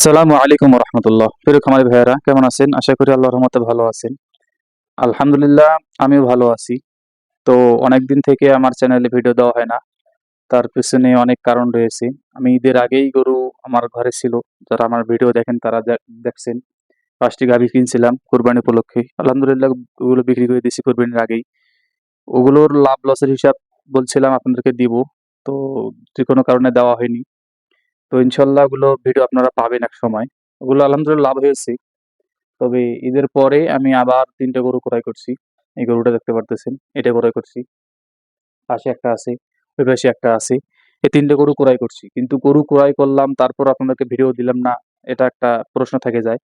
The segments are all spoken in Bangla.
আসসালামু আলাইকুম রহমতুল্লাহ। প্রিয় খামারি ভাইয়েরা, কেমন আছেন? আশা করি আল্লাহর রহমতে ভালো আছেন। আলহামদুলিল্লাহ, আমিও ভালো আছি। তো অনেকদিন থেকে আমার চ্যানেলে ভিডিও দেওয়া হয় না। তার পেছনে অনেক কারণ রয়েছে। আমি ঈদের আগেই গরু আমার ঘরে ছিল। যারা আমার ভিডিও দেখেন তারা দেখছেন। ৫টি গাভী কিনছিলাম কোরবানি উপলক্ষে। আলহামদুলিল্লাহ, ওগুলো বিক্রি করে দিয়েছি কোরবানির আগেই। ওগুলোর লাভ লসের হিসাব বলছিলাম আপনাদেরকে দিব। তো যেকোনো কারণে দেওয়া হয়নি। তো ইনশাল্লাহ ওগুলো ভিডিও আপনারা পাবেন একসময়। ওগুলো আলহামদুলিল্লাহ লাভ হয়েছে। তবে ঈদের পরে আমি আবার ৩ টে গরু ক্রয় করছি। এই গরুটা দেখতে পারতেছেন। এটা ক্রয় করছি। পাশে একটা আছে, ওই পাশে একটা আছে। এই ৩ টে গরু ক্রয় করছি। কিন্তু গরু ক্রয় করলাম, তারপর আপনাদেরকে ভিডিও দিলাম না। এটা একটা প্রশ্ন থেকে যায়।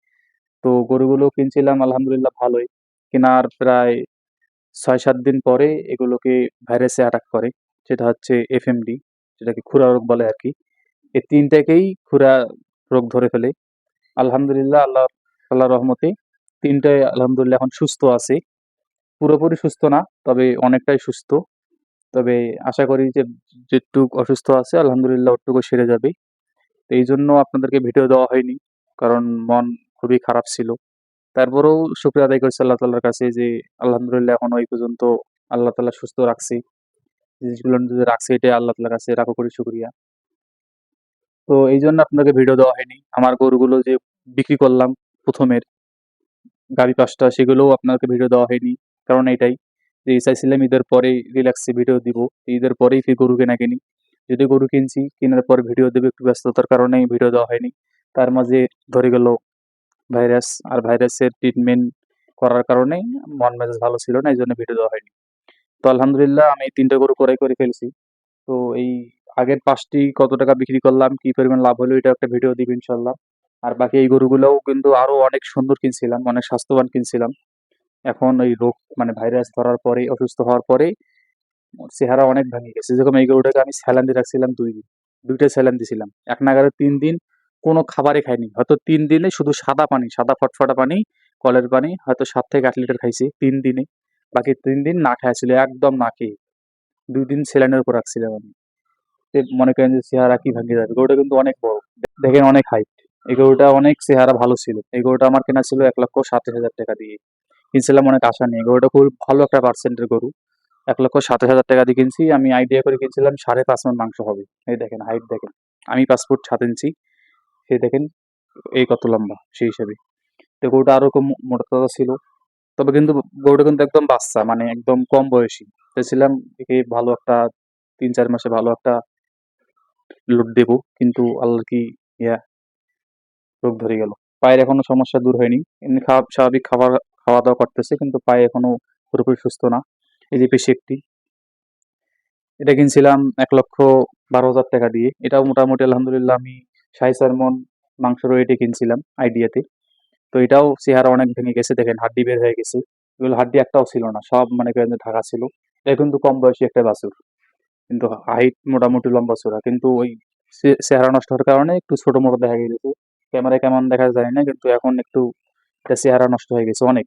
তো গরুগুলো কিনছিলাম আলহামদুলিল্লাহ ভালোই। কেনার প্রায় ৬-৭ দিন পরে এগুলোকে ভাইরাসে অ্যাটাক করে। সেটা হচ্ছে এফএমডি, যেটাকে খুরা রোগ বলে আরকি। এই ৩ টাকেই খুরা রোগ ধরে ফেলে। আলহামদুলিল্লাহ, আল্লাহর রহমতে ৩ টাই আলহামদুলিল্লাহ এখন সুস্থ আছে। পুরোপুরি সুস্থ না, তবে অনেকটাই সুস্থ। তবে আশা করি যে যেটুক অসুস্থ আছে আলহামদুলিল্লাহ ওটুকু সেরে যাবে। তো এইজন্য আপনাদেরকে ভিডিও দেওয়া হয়নি। কারণ মন খুবই খারাপ ছিল। তারপরেও শুকরিয়া আদায় করছি আল্লাহ তাআলার কাছে যে আলহামদুলিল্লাহ এখনো এই পর্যন্ত আল্লাহ তাআলা সুস্থ রাখছে। জিনিসগুলো যদি রাখছে এটাই আল্লাহ তাআলার কাছে লাখো কোটি শুকরিয়া। তো এইজন্য আপনাকে ভিডিও দেওয়া হয়নি। আমার গরুগুলো যে বিক্রি করলাম ১ম এর গাড়ি ৫ টা, সেগুলোও আপনাকে ভিডিও দেওয়া হয়নি। কারণ এইটাই যে চাইছিলাম ঈদের পরেই রিল্যাক্সে ভিডিও দিব। ঈদের পরেই ফির গরু কেনা-কিনি। যদিও গরু কিনছি, কেনার পর ভিডিও দেব, একটু ব্যস্ততার কারণেই ভিডিও দেওয়া হয়নি। তার মাঝে ধরে গেল ভাইরাস। আর ভাইরাসের ট্রিটমেন্ট করার কারণেই মন মেজাজ ভালো ছিল না। এজন্য ভিডিও দেওয়া হয়নি। তো আলহামদুলিল্লাহ আমি ৩ টা গরু ক্রয় করে ফেলছি। তো এই আগের ৫ টি কত টাকা বিক্রি করলাম, কি পরিমাণ লাভ হলো, এটাও একটা ভিডিও দিব ইনশাআল্লাহ। আর বাকি এই গরুগুলোও কিন্তু আরো অনেক সুন্দর কিনছিলাম, অনেক স্বাস্থ্যবান কিনছিলাম। এখন ওই রোগ মানে ভাইরাস ধরার পরে, অসুস্থ হওয়ার পরেই ওর চেহারা অনেক ভেঙে গেছে। যেরকম এই গরুটাকে আমি স্যালাইন দিয়ে রাখছিলাম ২ দিন। ২ টা স্যালাইন দিছিলাম। এক নাগাড়ে ৩ দিন কোনো খাবারই খায়নি। হয়তো ৩ দিনে শুধু সাদা পানি, সাদা ফটফটা পানি, কলের পানি হয়তো ৭ থেকে ৮ লিটার খাইছে ৩ দিনে। বাকি ৩ দিন না খায়া ছিল, একদম না খেয়ে। ২ দিন স্যালাইনের উপর রাখছিলাম আমি। মনে করেন যে চেহারা কি ভেঙে যাবে। গরুটা কিন্তু অনেক বড়। দেখেন অনেক হাইট। এই গরুটা অনেক চেহারা ভালো ছিল। এই গরুটা আমার কেনা ছিল ৳১,২৭,০০০ দিয়ে। কিনছিলাম অনেক আশা নিয়ে। গরুটা খুব ভালো একটা পার্সেন্টের গরু। ৳১,২৭,০০০ দিয়ে কিনছি। আমি আইডিয়া করে কিনছিলাম ৫.৫ মণ মাংস হবে। এই দেখেন হাইট দেখেন। আমি ৫ ফুট ৭ ইঞ্চি। সে দেখেন এই কত লম্বা সেই হিসেবে। তো গরুটা আরো কম মোটা তাজা ছিল। তবে কিন্তু গরুটা কিন্তু একদম বাচ্চা, মানে একদম কম বয়সী। চাইছিলাম একে ভালো একটা ৩-৪ মাসে ভালো একটা লোড দেবো। কিন্তু আল্লাহর কি ইয়া, রোগ ধরে গেল। পায়ের এখনো সমস্যা দূর হয়নি। এমনি স্বাভাবিক খাওয়া-দাওয়া করতেছে, কিন্তু পায়ে এখনো পুরোপুরি সুস্থ না। এই যে পেশি একটি, এটা কিনছিলাম ৳১,১২,০০০ দিয়ে। এটাও মোটামুটি আলহামদুলিল্লাহ আমি ৪.৫ মণ মাংসের ওয়েটে কিনছিলাম আইডিয়াতে। তো এটাও চেহারা অনেক ভেঙে গেছে, দেখেন হাড্ডি বের হয়ে গেছে। এগুলো হাড্ডি একটাও ছিল না। সব মনে করেন যে ঢাকা ছিল। এটা কিন্তু কম বয়সী একটা বাছুর। কিন্তু হাইট মোটামুটি লম্বা চওড়া। কিন্তু ওই চেহারা নষ্ট হওয়ার কারণে একটু ছোট মোটো দেখা গেছে। ক্যামেরায় কেমন দেখা যায় জানি না, কিন্তু এখন একটু এটা চেহারা নষ্ট হয়ে গেছে অনেক।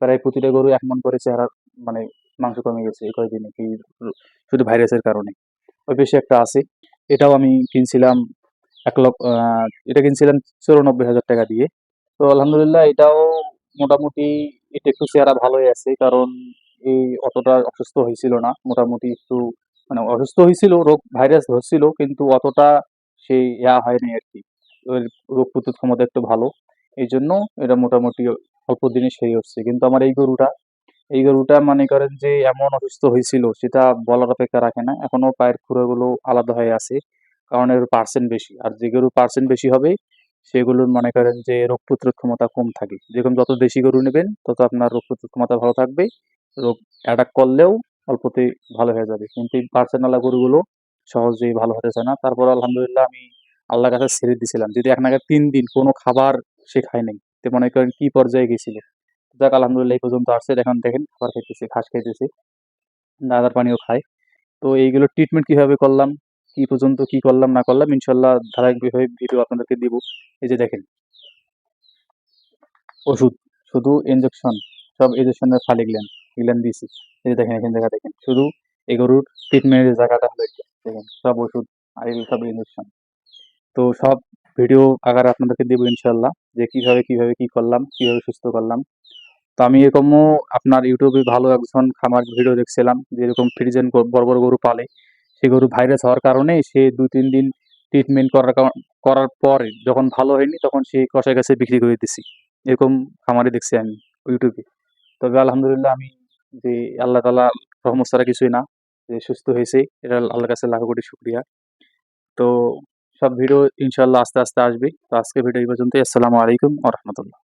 প্রায় প্রতিটা গরু ১ মণ করে চেহারা, মানে মাংস কমে গেছে এই কয়দিনে, শুধু ভাইরাসের কারণে। ওই পাশে একটা আছে। এটাও আমি কিনছিলাম ১ লক্ষ এটা কিনছিলাম ৳৯৪,০০০ দিয়ে। তো আলহামদুলিল্লাহ এটাও মোটামুটি, এটা একটু চেহারা ভালোই আছে। কারণ এই অতটা অসুস্থ হইছিল না। মোটামুটি একটু মানে অসুস্থ হইছিল, রোগ ভাইরাস ধরছিল, কিন্তু অতটা সেই হয় নাই আরকি। ওর রোগ প্রতিরোধ ক্ষমতা একটু ভালো। এইজন্য এটা মোটামুটি অল্প দিনে সেরে উঠছে। কিন্তু আমার এই গরুটা মনে করেন যে এমন অসুস্থ হইছিল সেটা বলার অপেক্ষা রাখে না। এখনো পায়ের খুরাগুলো আলাদা হয়ে আছে। কারণ এর পার্সেন্ট বেশি। আর যে গরুর পার্সেন্ট বেশি হবে সেগুলোর মনে করেন যে রোগ প্রতিরোধ ক্ষমতা কম থাকে। যেরকম যত দেশি গরু নেবেন তত আপনার রোগ প্রতিরোধ ক্ষমতা ভালো থাকবে। রোগ অ্যাটাক করলেও অল্পতেই ভালো হয়ে যাবে। কিন্তু এই পার্সেন্ট ওয়ালা গরুগুলো সহজেই ভালো হতে চায় না। তারপরেও আলহামদুলিল্লাহ আমি আল্লাহর কাছে ছেড়ে দিছিলাম। যদি এক নাগাড়ে ৩ দিন কোন খাবার সে খায় নাই। তো মনে করেন কি পর্যায়ে গেছিল। যাক আলহামদুলিল্লাহ এই পর্যন্ত আসছে। এখন দেখেন খাবার খাইতেছে, ঘাস খাইতেছে, দানাদার পানিও খায়। তো এইগুলোর ট্রিটমেন্ট কিভাবে করলাম, কি পর্যন্ত কি করলাম না করলাম ইনশাআল্লাহ ধারাবাহিকভাবে ভিডিও আপনাদেরকে দিব। এই যে দেখেন ওষুধ, শুধু ইনজেকশন, সব ইনজেকশনের ফালি গ্ল্যান্ড দিছি। এই যে দেখেন এখান জায়গা দেখেন। শুধু এই গরুর ট্রিটমেন্টের জায়গাটা হলো এইটা। দেখেন সব ওষুধ আর এগুলো সব ইনজেকশন। তো সব ভিডিও আকারে আপনাদেরকে দেবো ইনশাল্লাহ, যে কিভাবে কিভাবে কি করলাম, কিভাবে সুস্থ করলাম। তো আমি এরকমও আপনার ইউটিউবে ভালো একজন খামার ভিডিও দেখছিলাম, যে এরকম ফ্রিজেন বড় বড় গরু পালে, সেই গরু ভাইরাস হওয়ার কারণে সে 2-3 দিন ট্রিটমেন্ট করার পরে যখন ভালো হয়নি, তখন সে কসাই কাছে বিক্রি করে দিছি। এরকম খামারে দেখছি আমি ইউটিউবে। তবে আলহামদুলিল্লাহ আমি, যে আল্লাহ তাআলা রহমত ছাড়া কিছুই না, যে সুস্থ হয়েছে, এটা আল্লাহর কাছে লাখো কোটি শুকরিয়া। তো সব ভিডিও ইনশাআল্লাহ আস্তে আস্তে আসবে। তো আজকে ভিডিও এই পর্যন্তই। আসসালামু আলাইকুম ওয়া রাহমাতুল্লাহ।